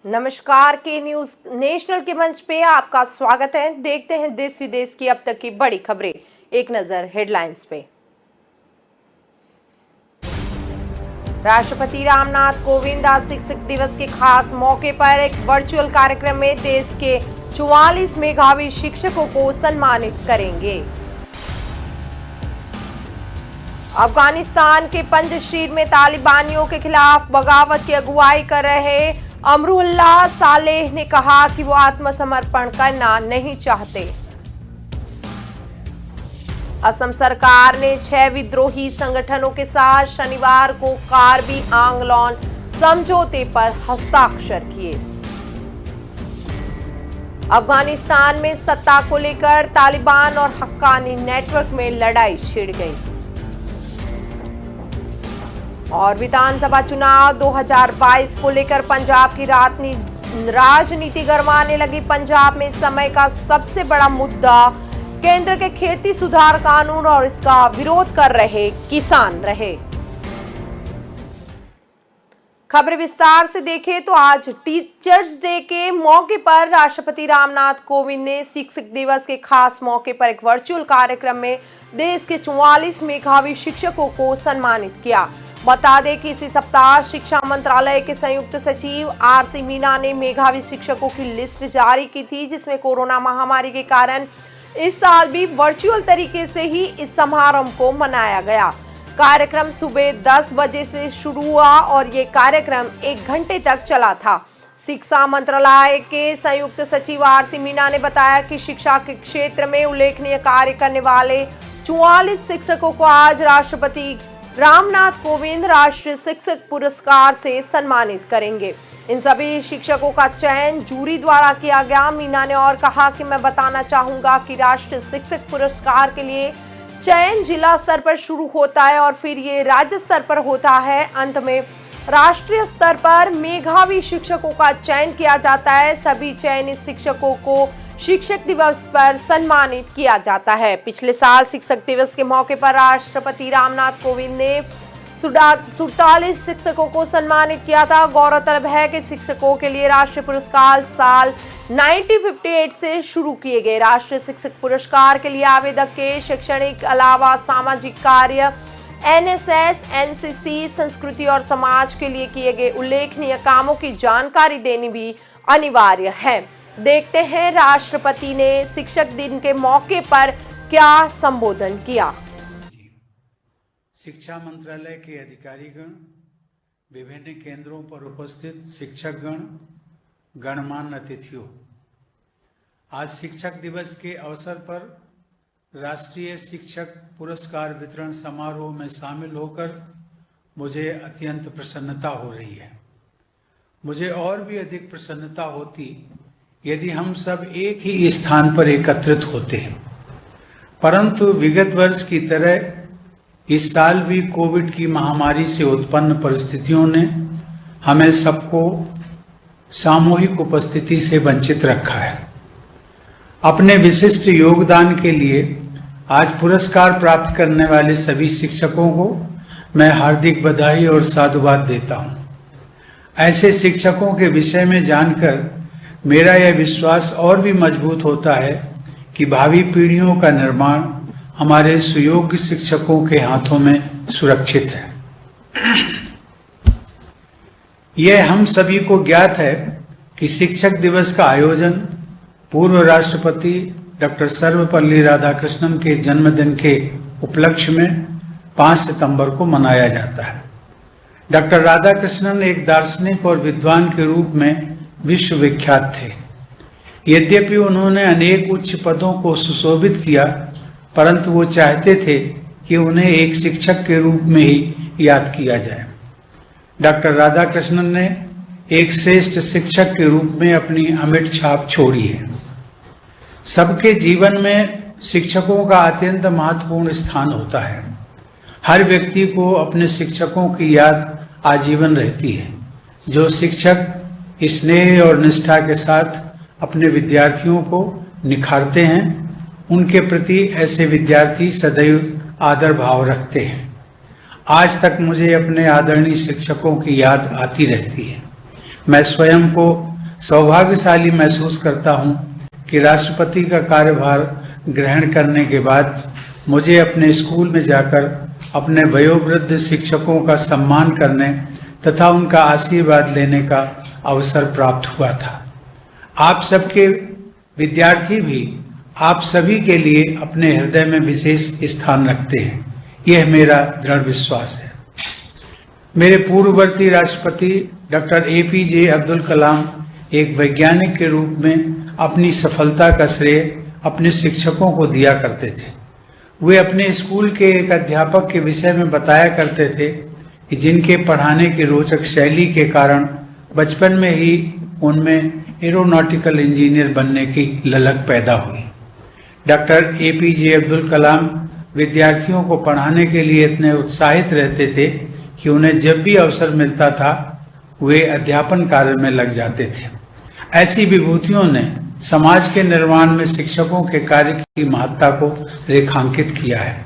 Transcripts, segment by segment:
नमस्कार, के news national के मंच पे आपका स्वागत है। देखते हैं देश विदेश की अब तक की बड़ी खबरें। एक नजर हेडलाइंस पे। राष्ट्रपति रामनाथ कोविंद आज शिक्षक दिवस के खास मौके पर एक वर्चुअल कार्यक्रम में देश के 44 मेधावी शिक्षकों को सम्मानित करेंगे। अफगानिस्तान के पंजशीर में तालिबानियों के खिलाफ बगावत की अगुवाई कर रहे अमरुल्लाह सालेह ने कहा कि वो आत्मसमर्पण करना नहीं चाहते। असम सरकार ने 6 विद्रोही संगठनों के साथ शनिवार को कार्बी आंगलॉन समझौते पर हस्ताक्षर किए। अफगानिस्तान में सत्ता को लेकर तालिबान और हक्कानी नेटवर्क में लड़ाई छिड़ गई। और विधानसभा चुनाव 2022 को लेकर पंजाब की राजनीति गरमाने लगी। पंजाब में समय का सबसे बड़ा मुद्दा केंद्र के खेती सुधार कानून और इसका विरोध कर रहे किसान रहे। खबर विस्तार से देखें तो आज टीचर्स डे के मौके पर राष्ट्रपति रामनाथ कोविंद ने शिक्षक दिवस के खास मौके पर एक वर्चुअल कार्यक्रम में देश के 44 मेधावी शिक्षकों को सम्मानित किया। बता दें कि इसी सप्ताह शिक्षा मंत्रालय के संयुक्त सचिव आर.सी. मीना ने मेधावी शिक्षकों की लिस्ट जारी की थी, जिसमें कोरोना महामारी के कारण इस साल भी वर्चुअल तरीके से ही इस समारोह को मनाया गया। कार्यक्रम सुबह 10 बजे से शुरू हुआ और ये कार्यक्रम 1 घंटे तक चला था। शिक्षा मंत्रालय के संयुक्त सचिव आर.सी. मीना ने बताया कि शिक्षा के क्षेत्र में उल्लेखनीय कार्य करने वाले 44 शिक्षकों को आज राष्ट्रपति रामनाथ कोविंद राष्ट्रीय शिक्षक पुरस्कार से सम्मानित करेंगे। इन सभी शिक्षकों का चयन जूरी द्वारा किया गया। मीना ने और कहा कि मैं बताना चाहूंगा कि राष्ट्रीय शिक्षक पुरस्कार के लिए चयन जिला स्तर पर शुरू होता है और फिर ये राज्य स्तर पर होता है। अंत में राष्ट्रीय स्तर पर मेधावी शिक्षकों का चयन किया जाता है। सभी चयनित शिक्षकों को शिक्षक दिवस पर सम्मानित किया जाता है। पिछले साल शिक्षक दिवस के मौके पर राष्ट्रपति रामनाथ कोविंद ने 47 शिक्षकों को सम्मानित किया था। गौरतलब है कि शिक्षकों के लिए राष्ट्रीय पुरस्कार साल 1958 से शुरू किए गए। राष्ट्रीय शिक्षक पुरस्कार के लिए आवेदक के शैक्षणिक अलावा सामाजिक कार्य, एनएसएस, एनसीसी, संस्कृति और समाज के लिए किए गए उल्लेखनीय कामों की जानकारी देनी भी अनिवार्य है। देखते हैं राष्ट्रपति ने शिक्षक दिन के मौके पर क्या संबोधन किया। शिक्षा मंत्रालय के अधिकारीगण, विभिन्न केंद्रों पर उपस्थित शिक्षकगण, गणमान्य अतिथियों, आज शिक्षक दिवस के अवसर पर राष्ट्रीय शिक्षक पुरस्कार वितरण समारोह में शामिल होकर मुझे अत्यंत प्रसन्नता हो रही है। मुझे और भी अधिक प्रसन्नता होती यदि हम सब एक ही स्थान पर एकत्रित होते, परंतु विगत वर्ष की तरह इस साल भी कोविड की महामारी से उत्पन्न परिस्थितियों ने हमें सबको सामूहिक उपस्थिति से वंचित रखा है। अपने विशिष्ट योगदान के लिए आज पुरस्कार प्राप्त करने वाले सभी शिक्षकों को मैं हार्दिक बधाई और साधुवाद देता हूं। ऐसे शिक्षकों के विषय में जानकर मेरा यह विश्वास और भी मजबूत होता है कि भावी पीढ़ियों का निर्माण हमारे सुयोग्य शिक्षकों के हाथों में सुरक्षित है। यह हम सभी को ज्ञात है कि शिक्षक दिवस का आयोजन पूर्व राष्ट्रपति डॉक्टर सर्वपल्ली राधाकृष्णन के जन्मदिन के उपलक्ष्य में 5 सितंबर को मनाया जाता है। डॉक्टर राधाकृष्णन एक दार्शनिक और विद्वान के रूप में विश्व विख्यात थे। यद्यपि उन्होंने अनेक उच्च पदों को सुशोभित किया, परंतु वो चाहते थे कि उन्हें एक शिक्षक के रूप में ही याद किया जाए। डॉक्टर राधाकृष्णन ने एक श्रेष्ठ शिक्षक के रूप में अपनी अमिट छाप छोड़ी है। सबके जीवन में शिक्षकों का अत्यंत महत्वपूर्ण स्थान होता है। हर व्यक्ति को अपने शिक्षकों की याद आजीवन रहती है। जो शिक्षक स्नेह और निष्ठा के साथ अपने विद्यार्थियों को निखारते हैं, उनके प्रति ऐसे विद्यार्थी सदैव आदर भाव रखते हैं। आज तक मुझे अपने आदरणीय शिक्षकों की याद आती रहती है। मैं स्वयं को सौभाग्यशाली महसूस करता हूं कि राष्ट्रपति का कार्यभार ग्रहण करने के बाद मुझे अपने स्कूल में जाकर अपने वयोवृद्ध शिक्षकों का सम्मान करने तथा उनका आशीर्वाद लेने का अवसर प्राप्त हुआ था। आप सबके विद्यार्थी भी आप सभी के लिए अपने हृदय में विशेष स्थान रखते हैं, यह मेरा दृढ़ विश्वास है। मेरे पूर्ववर्ती राष्ट्रपति डॉक्टर APJ अब्दुल कलाम एक वैज्ञानिक के रूप में अपनी सफलता का श्रेय अपने शिक्षकों को दिया करते थे। वे अपने स्कूल के एक अध्यापक के विषय में बताया करते थे कि जिनके पढ़ाने की रोचक शैली के कारण बचपन में ही उनमें एरोनॉटिकल इंजीनियर बनने की ललक पैदा हुई। डॉक्टर APJ अब्दुल कलाम विद्यार्थियों को पढ़ाने के लिए इतने उत्साहित रहते थे कि उन्हें जब भी अवसर मिलता था वे अध्यापन कार्य में लग जाते थे। ऐसी विभूतियों ने समाज के निर्माण में शिक्षकों के कार्य की महत्ता को रेखांकित किया है।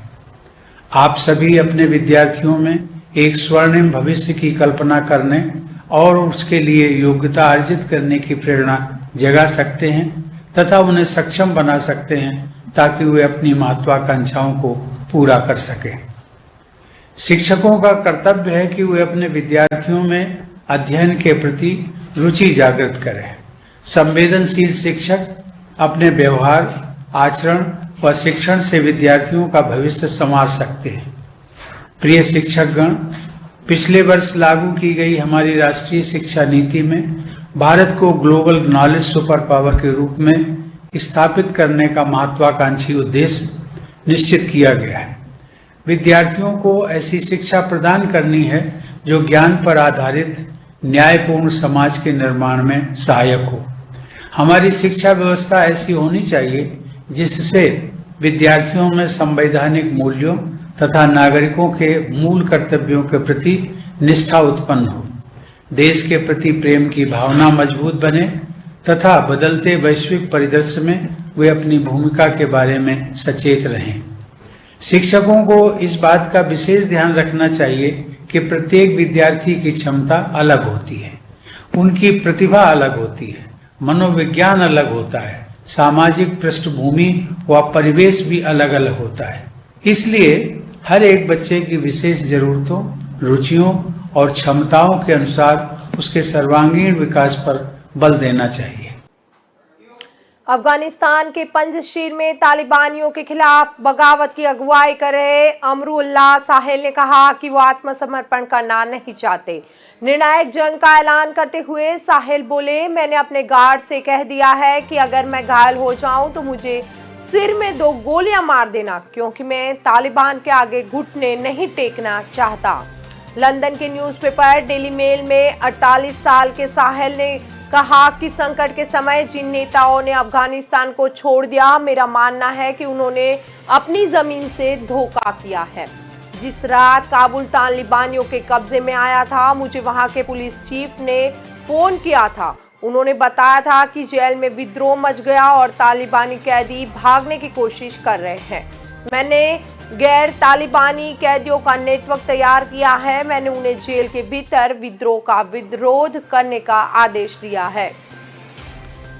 आप सभी अपने विद्यार्थियों में एक स्वर्णिम भविष्य की कल्पना करने और उसके लिए योग्यता अर्जित करने की प्रेरणा जगा सकते हैं तथा उन्हें सक्षम बना सकते हैं ताकि वे अपनी महत्वाकांक्षाओं को पूरा कर सकें। शिक्षकों का कर्तव्य है कि वे अपने विद्यार्थियों में अध्ययन के प्रति रुचि जागृत करें। संवेदनशील शिक्षक अपने व्यवहार, आचरण व शिक्षण से विद्यार्थियों का भविष्य संवार सकते हैं। प्रिय शिक्षकगण, पिछले वर्ष लागू की गई हमारी राष्ट्रीय शिक्षा नीति में भारत को ग्लोबल नॉलेज सुपर पावर के रूप में स्थापित करने का महत्वाकांक्षी उद्देश्य निश्चित किया गया है। विद्यार्थियों को ऐसी शिक्षा प्रदान करनी है जो ज्ञान पर आधारित न्यायपूर्ण समाज के निर्माण में सहायक हो। हमारी शिक्षा व्यवस्था ऐसी होनी चाहिए जिससे विद्यार्थियों में संवैधानिक मूल्यों तथा नागरिकों के मूल कर्तव्यों के प्रति निष्ठा उत्पन्न हो, देश के प्रति प्रेम की भावना मजबूत बने तथा बदलते वैश्विक परिदृश्य में वे अपनी भूमिका के बारे में सचेत रहें। शिक्षकों को इस बात का विशेष ध्यान रखना चाहिए कि प्रत्येक विद्यार्थी की क्षमता अलग होती है, उनकी प्रतिभा अलग होती है, मनोविज्ञान अलग होता है, सामाजिक पृष्ठभूमि व परिवेश भी अलग अलग होता है। इसलिए हर एक बच्चे की विशेष जरूरतों, रुचियों और क्षमताओं के अनुसार उसके सर्वांगीण विकास पर बल देना चाहिए। अफगानिस्तान के पंजशीर में तालिबानियों के खिलाफ बगावत की अगुवाई कर रहे अमरुल्लाह साहिल ने कहा कि वो आत्मसमर्पण करना नहीं चाहते। निर्णायक जंग का ऐलान करते हुए साहिल बोले, मैंने अपने गार्ड से कह दिया है कि अगर मैं घायल हो जाऊं तो मुझे सिर में 2 गोलियां मार देना, क्योंकि मैं तालिबान के आगे घुटने नहीं टेकना चाहता। लंदन के न्यूज़पेपर डेली मेल में 48 साल के साहिल ने कहा कि संकट के समय जिन नेताओं ने अफगानिस्तान को छोड़ दिया, मेरा मानना है कि उन्होंने अपनी जमीन से धोखा किया है। जिस रात काबुल तालिबानियों के कब्जे में आया था, मुझे वहां के पुलिस चीफ ने फोन किया था। उन्होंने बताया था कि जेल में विद्रोह मच गया और तालिबानी कैदी भागने की कोशिश कर रहे हैं। मैंने गैर तालिबानी कैदियों का नेटवर्क तैयार किया है। मैंने उन्हें जेल के भीतर विद्रोह का विरोध करने का आदेश दिया है।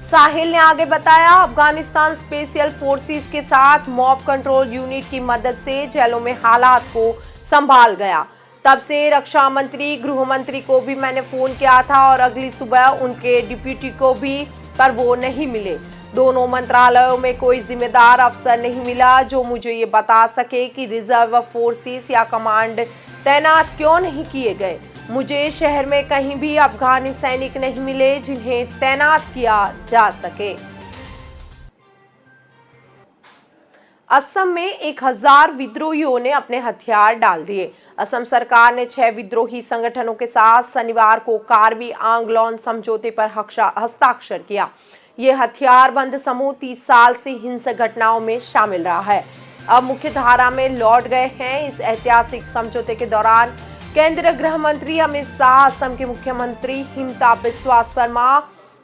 साहिल ने आगे बताया, अफगानिस्तान स्पेशल फोर्सेस के साथ मॉब कंट्रोल यूनिट की मदद से जेलों में हालात को संभाल गया। तब से रक्षा मंत्री, गृह मंत्री को भी मैंने फोन किया था और अगली सुबह उनके डिप्यूटी को भी, पर वो नहीं मिले। दोनों मंत्रालयों में कोई जिम्मेदार अफसर नहीं मिला जो मुझे ये बता सके कि रिजर्व फोर्सेस या कमांड तैनात क्यों नहीं किए गए। मुझे शहर में कहीं भी अफगानी सैनिक नहीं मिले जिन्हें तैनात किया जा सके। असम में 1000 विद्रोहियों ने अपने हथियार डाल दिए। असम सरकार ने 6 विद्रोही संगठनों के साथ शनिवार को कार्बी आंगलोन समझौते पर हस्ताक्षर किया। ये हथियारबंद समूह 30 साल से हिंसक घटनाओं में शामिल रहा है, अब मुख्य धारा में लौट गए हैं। इस ऐतिहासिक समझौते के दौरान केंद्रीय गृह मंत्री अमित शाह, असम के मुख्यमंत्री हिमंता बिस्वा शर्मा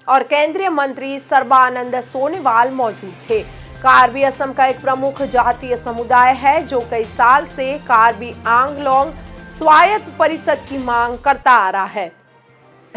और केंद्रीय मंत्री सर्बानंद सोनोवाल मौजूद थे। कार्बी असम का एक प्रमुख जातीय समुदाय है जो कई साल से कार्बी आंगलोंग स्वायत्त परिषद की मांग करता आ रहा है।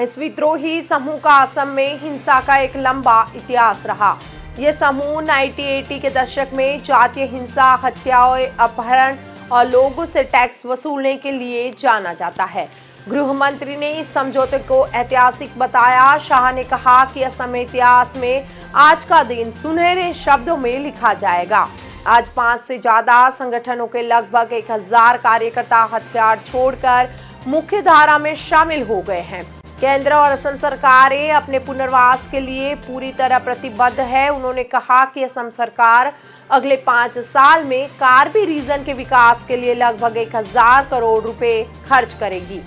इस विद्रोही समूह का असम में हिंसा का एक लंबा इतिहास रहा। ये समूह 1980 के दशक में जातीय हिंसा, हत्याओं, अपहरण और लोगों से टैक्स वसूलने के लिए जाना जाता है। गृह मंत्री ने इस समझौते को ऐतिहासिक बताया। शाह ने कहा कि असम इतिहास में आज का दिन सुनहरे शब्दों में लिखा जाएगा। आज 5 से ज्यादा संगठनों के लगभग 1000 कार्यकर्ता हथियार छोड़कर मुख्य धारा में शामिल हो गए हैं। केंद्र और असम सरकारें अपने पुनर्वास के लिए पूरी तरह प्रतिबद्ध है। उन्होंने कहा कि असम सरकार अगले 5 साल में कार्बी रीजन के विकास के लिए लगभग 1000 करोड़ रुपए खर्च करेगी।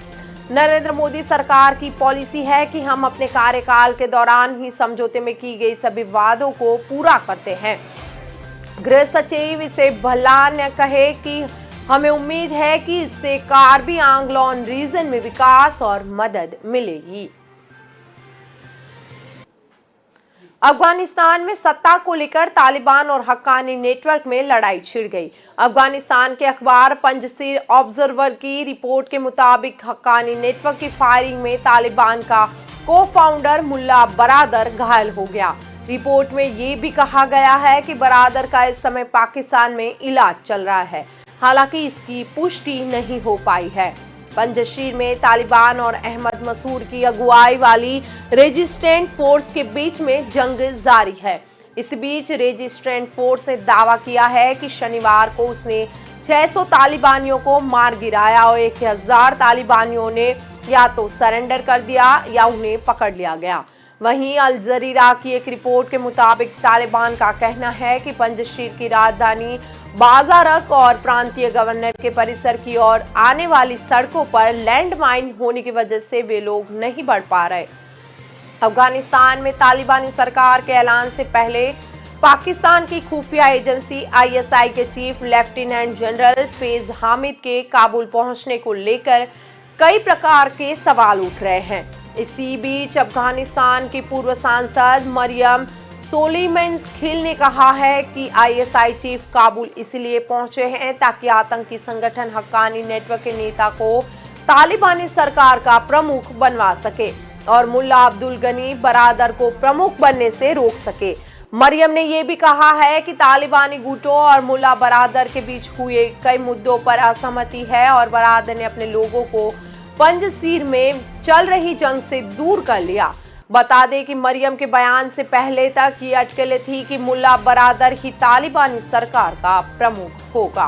नरेंद्र मोदी सरकार की पॉलिसी है कि हम अपने कार्यकाल के दौरान ही समझौते में की गई सभी वादों को पूरा करते हैं। गृह सचिव इसे भला न कहे कि हमें उम्मीद है कि इससे कार्बी आंग्लोन रीजन में विकास और मदद मिलेगी। अफगानिस्तान में सत्ता को लेकर तालिबान और हक्कानी नेटवर्क में लड़ाई छिड़ गई। अफगानिस्तान के अखबार पंजशीर ऑब्जर्वर की रिपोर्ट के मुताबिक हक्कानी नेटवर्क की फायरिंग में तालिबान का को-फाउंडर मुल्ला बरादर घायल हो गया। रिपोर्ट में ये भी कहा गया है कि बरादर का इस समय पाकिस्तान में इलाज चल रहा है, हालांकि इसकी पुष्टि नहीं हो पाई है। पंजशीर में तालिबान और अहमद मसूद की अगुवाई वाली रेजिस्टेंट फोर्स के बीच में जंग जारी है। इस बीच रेजिस्टेंट फोर्स ने दावा किया है कि शनिवार को उसने 600 तालिबानियों को मार गिराया और 1000 तालिबानियों ने या तो सरेंडर कर दिया या उन्हें पकड़ लिया गया। वहीं अल जजीरा की एक रिपोर्ट के मुताबिक तालिबान का कहना है कि पंजशीर की राजधानी बाजारक और प्रांतीय गवर्नर के परिसर की ओर आने वाली सड़कों पर लैंडमाइन होने की वजह से वे लोग नहीं बढ़ पा रहे। अफगानिस्तान में तालिबानी सरकार के ऐलान से पहले पाकिस्तान की खुफिया एजेंसी ISI के chief lieutenant general Faiz Hamid के काबुल पहुंचने को लेकर कई प्रकार के सवाल उठ रहे हैं। इसी बीच अफगानिस्तान की पूर्व सांसद मरियम सोलिमेंस खिल ने कहा है कि ISI चीफ काबुल इसलिए पहुंचे हैं ताकि आतंकी संगठन हक्कानी नेटवर्क के नेता को तालिबानी सरकार का प्रमुख बनवा सके और मुल्ला अब्दुल गनी बरादर को प्रमुख बनने से रोक सके। मरियम ने यह भी कहा है कि तालिबानी गुटों और मुल्ला बरादर के बीच हुए कई मुद्दों पर असहमति है और बरादर ने अपने लोगों को पंजशीर में चल रही जंग से दूर कर लिया। बता दें कि मरियम के बयान से पहले तक ये अटकलें थी कि मुल्ला बरादर ही तालिबानी सरकार का प्रमुख होगा।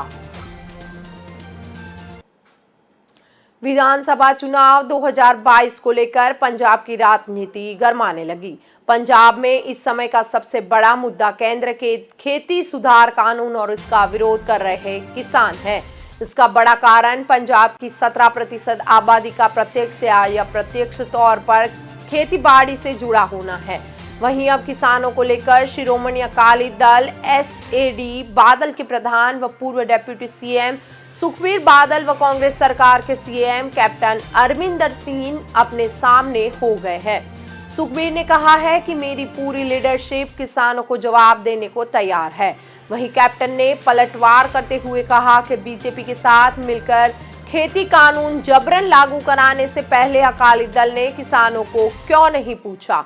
विधानसभा चुनाव 2022 को लेकर पंजाब की राजनीति गरमाने लगी। पंजाब में इस समय का सबसे बड़ा मुद्दा केंद्र के खेती सुधार कानून और इसका विरोध कर रहे किसान है। इसका बड़ा कारण पंजाब की 17% आबादी का प्रत्यक्ष या अप्रत्यक्ष तौर पर खेती बाड़ी से जुड़ा होना है। वहीं अब किसानों को लेकर शिरोमणि अकाली दल SAD बादल के प्रधान व पूर्व डिप्टी CM सुखबीर बादल व कांग्रेस सरकार के CM कैप्टन अमरिंदर सिंह अपने सामने हो गए हैं। सुखबीर ने कहा है कि मेरी पूरी लीडरशिप किसानों को जवाब देने को तैयार है। वहीं कैप्टन ने पलटवार करते हुए कहा कि बीजेपी के साथ मिलकर खेती कानून जबरन लागू कराने से पहले अकाली दल ने किसानों को क्यों नहीं पूछा।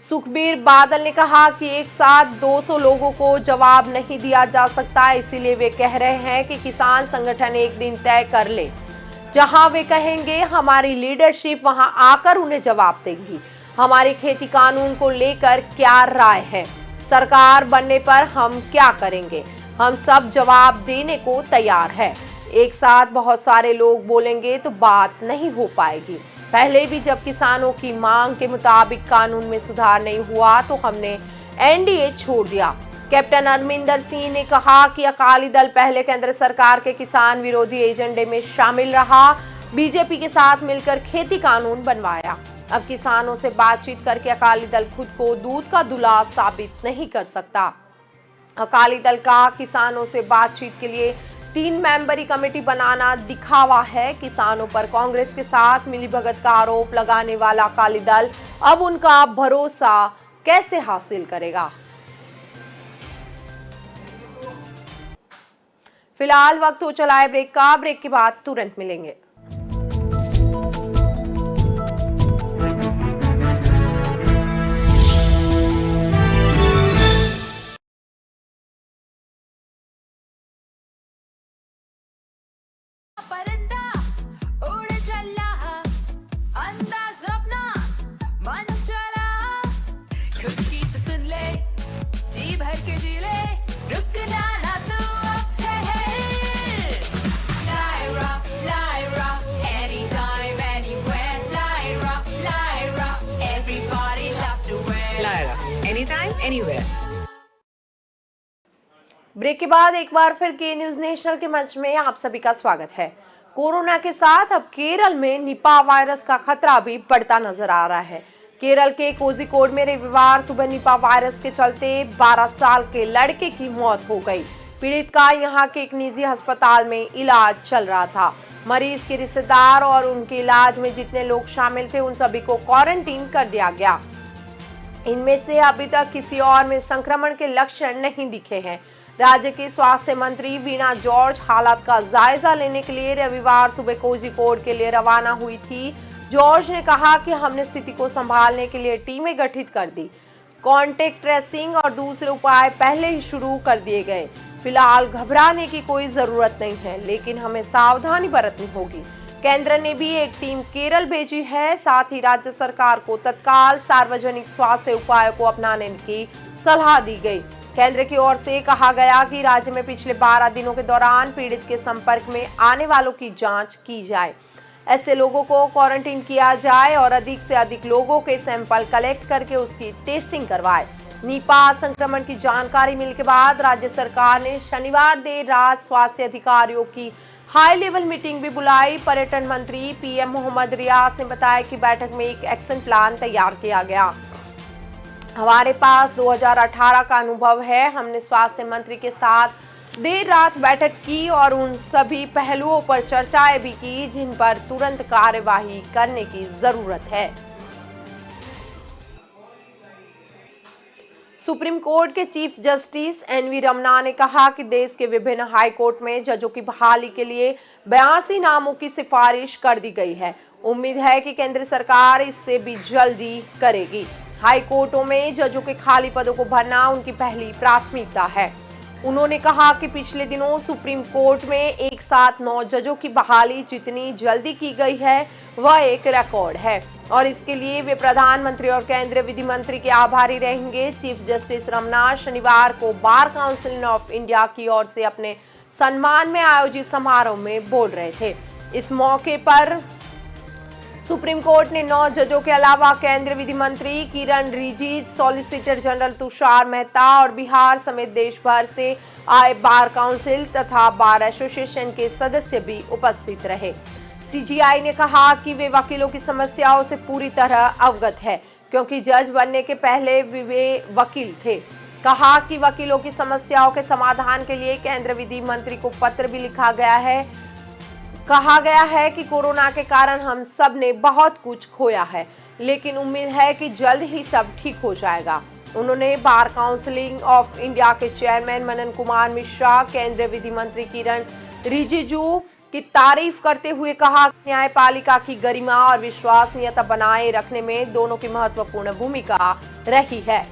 सुखबीर बादल ने कहा कि एक साथ 200 लोगों को जवाब नहीं दिया जा सकता, इसीलिए वे कह रहे हैं कि किसान संगठन एक दिन तय कर ले, जहां वे कहेंगे हमारी लीडरशिप वहां आकर उन्हें जवाब देंगी। हमारी खेती कानून को लेकर क्या राय है, सरकार बनने पर हम क्या करेंगे, हम सब जवाब देने को तैयार है। एक साथ बहुत सारे लोग बोलेंगे तो बात नहीं हो पाएगी। पहले भी जब किसानों की मांग के मुताबिक कानून में सुधार नहीं हुआ तो हमने NDA छोड़ दिया। कैप्टन अमरिंदर सिंह ने कहा कि अकाली दल पहले केंद्र सरकार के किसान विरोधी एजेंडे में शामिल रहा, बीजेपी के साथ मिलकर खेती कानून बनवाया। अब किसानों से बातचीत करके अकाली दल खुद को दूध का दूल्हा साबित नहीं कर सकता। अकाली दल का किसानों से बातचीत के लिए 3 मेंबरी कमेटी बनाना दिखावा है। किसानों पर कांग्रेस के साथ मिलीभगत का आरोप लगाने वाला अकाली दल अब उनका भरोसा कैसे हासिल करेगा। फिलहाल वक्त हो चला है ब्रेक का। ब्रेक के बाद तुरंत मिलेंगे। जी भर के जी ले, रुकना ना तू अब ठहर। Lyra, anytime, anywhere. Lyra, everybody loves to wear. Lyra, anytime, anywhere. Break के बाद एक बार फिर के न्यूज नेशनल के मंच में आप सभी का स्वागत है। कोरोना के साथ अब केरल में निपा वायरस का खतरा भी बढ़ता नजर आ रहा है। केरल के कोझिकोड में रविवार सुबह निपा वायरस के चलते 12 साल के लड़के की मौत हो गई। पीड़ित का यहां के एक निजी अस्पताल में इलाज चल रहा था। मरीज के रिश्तेदार और उनके इलाज में जितने लोग शामिल थे उन सभी को क्वारंटीन कर दिया गया। इनमें से अभी तक किसी और में संक्रमण के लक्षण नहीं दिखे हैं। राज्य की स्वास्थ्य मंत्री वीणा जॉर्ज हालात का जायजा लेने के लिए रविवार सुबह कोझिकोड के लिए रवाना हुई थी। जॉर्ज ने कहा कि हमने स्थिति को संभालने के लिए टीमें गठित कर दी। कॉन्टेक्ट ट्रेसिंग और दूसरे उपाय पहले ही शुरू कर दिए गए। फिलहाल घबराने की कोई जरूरत नहीं है, लेकिन हमें सावधानी बरतनी होगी। केंद्र ने भी एक टीम केरल भेजी है। साथ ही राज्य सरकार को तत्काल सार्वजनिक स्वास्थ्य उपायों को अपनाने की सलाह दी गई। केंद्र की ओर से कहा गया कि राज्य में पिछले 12 दिनों के दौरान पीड़ित के संपर्क में आने वालों की जांच की जाए। ऐसे लोगों को क्वारंटीन किया जाए और अधिक से अधिक लोगों के सैंपल कलेक्ट करके उसकी टेस्टिंग करवाए। निपा संक्रमण की जानकारी मिलने के बाद राज्य सरकार ने शनिवार देर रात स्वास्थ्य अधिकारियों की हाई लेवल मीटिंग भी बुलाई। पर्यटन मंत्री पीएम मोहम्मद रियाज ने बताया कि बैठक में एक एक्शन प्लान तैयार किया गया। हमारे पास 2018 का अनुभव है। हमने स्वास्थ्य मंत्री के साथ देर रात बैठक की और उन सभी पहलुओं पर चर्चाएं भी की जिन पर तुरंत कार्यवाही करने की जरूरत है। सुप्रीम कोर्ट के चीफ जस्टिस एनवी रमना ने कहा कि देश के विभिन्न हाई कोर्ट में जजों की बहाली के लिए 82 नामों की सिफारिश कर दी गई है। उम्मीद है कि केंद्र सरकार इससे भी जल्दी करेगी। हाई कोर्टों में जजों के खाली पदों को भरना उनकी पहली प्राथमिकता है। उन्होंने कहा कि पिछले दिनों सुप्रीम कोर्ट में एक साथ 9 जजों की बहाली जितनी जल्दी की गई है वह एक रिकॉर्ड है और इसके लिए वे प्रधानमंत्री और केंद्रीय विधि मंत्री के आभारी रहेंगे। चीफ जस्टिस रमना शनिवार को बार काउंसिल ऑफ इंडिया की ओर से अपने सम्मान में आयोजित समारोह में बोल रहे थे। इस मौके पर सुप्रीम कोर्ट ने 9 जजों के अलावा केंद्रीय विधि मंत्री किरण रिजिजू, सॉलिसिटर जनरल तुषार मेहता और बिहार समेत देश भर से आए बार काउंसिल तथा बार एसोसिएशन के सदस्य भी उपस्थित रहे। सीजीआई ने कहा कि वे वकीलों की समस्याओं से पूरी तरह अवगत है क्योंकि जज बनने के पहले वे वकील थे। कहा कि वकीलों की समस्याओं के समाधान के लिए केंद्रीय विधि मंत्री को पत्र भी लिखा गया है। कहा गया है कि कोरोना के कारण हम सब ने बहुत कुछ खोया है, लेकिन उम्मीद है कि जल्द ही सब ठीक हो जाएगा। उन्होंने बार काउंसिल ऑफ इंडिया के चेयरमैन मनन कुमार मिश्रा, केंद्रीय विधि मंत्री किरण रिजिजू की तारीफ करते हुए कहा कि न्यायपालिका की गरिमा और विश्वसनीयता बनाए रखने में दोनों की महत्वपूर्ण भूमिका रही है।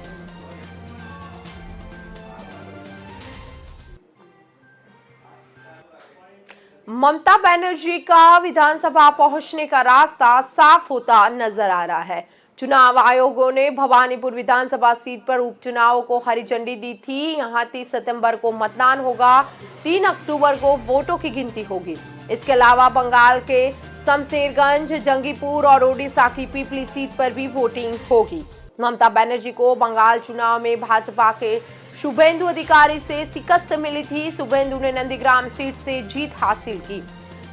ममता बनर्जी का विधानसभा पहुंचने का रास्ता साफ होता नजर आ रहा है। चुनाव आयोगों ने भवानीपुर विधानसभा सीट पर उपचुनाव को हरी झंडी दी थी। यहां 30 सितंबर को मतदान होगा, 3 अक्टूबर को वोटों की गिनती होगी। इसके अलावा बंगाल के शमशेरगंज, जंगीपुर और ओडिशा की पिपली सीट पर भी वोटिंग होगी। ममता बनर्जी को बंगाल चुनाव में भाजपा के शुभेंदु अधिकारी से शिकस्त मिली थी। शुभेंदु ने नंदीग्राम सीट से जीत हासिल की।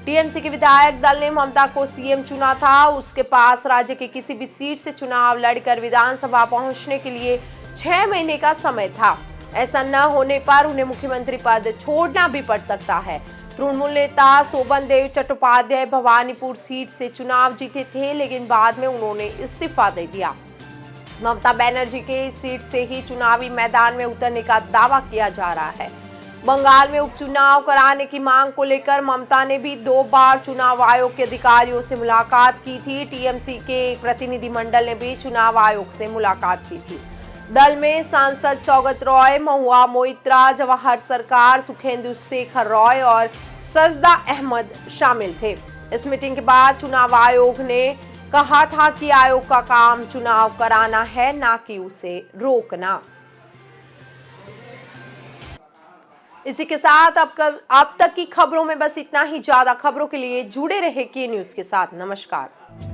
टीएमसी के विधायक दल ने ममता को सीएम चुना था। उसके पास राज्य के किसी भी सीट से चुनाव लड़कर विधानसभा पहुंचने के लिए 6 महीने का समय था। ऐसा न होने पर उन्हें मुख्यमंत्री पद छोड़ना भी पड़ सकता है। तृणमूल नेता शोभनदेव चट्टोपाध्याय भवानीपुर सीट से चुनाव जीते थे, लेकिन बाद में उन्होंने इस्तीफा दे दिया। ममता बनर्जी के इस सीट से ही चुनावी मैदान में उतरने का दावा किया जा रहा है। बंगाल में उपचुनाव कराने की मांग को लेकर ममता ने भी 2 बार चुनाव आयोग के अधिकारियों से मुलाकात की थी। टीएमसी के एक प्रतिनिधिमंडल ने भी चुनाव आयोग से मुलाकात की थी। दल में सांसद सौगत रॉय, महुआ मोइत्रा, जवाहर सरकार, सुखेंदु शेखर रॉय और सजदा अहमद शामिल थे। इस मीटिंग के बाद चुनाव आयोग ने कहा था कि आयोग का काम चुनाव कराना है, ना कि उसे रोकना। इसी के साथ अब तक की खबरों में बस इतना ही। ज्यादा खबरों के लिए जुड़े रहे के न्यूज के साथ। नमस्कार।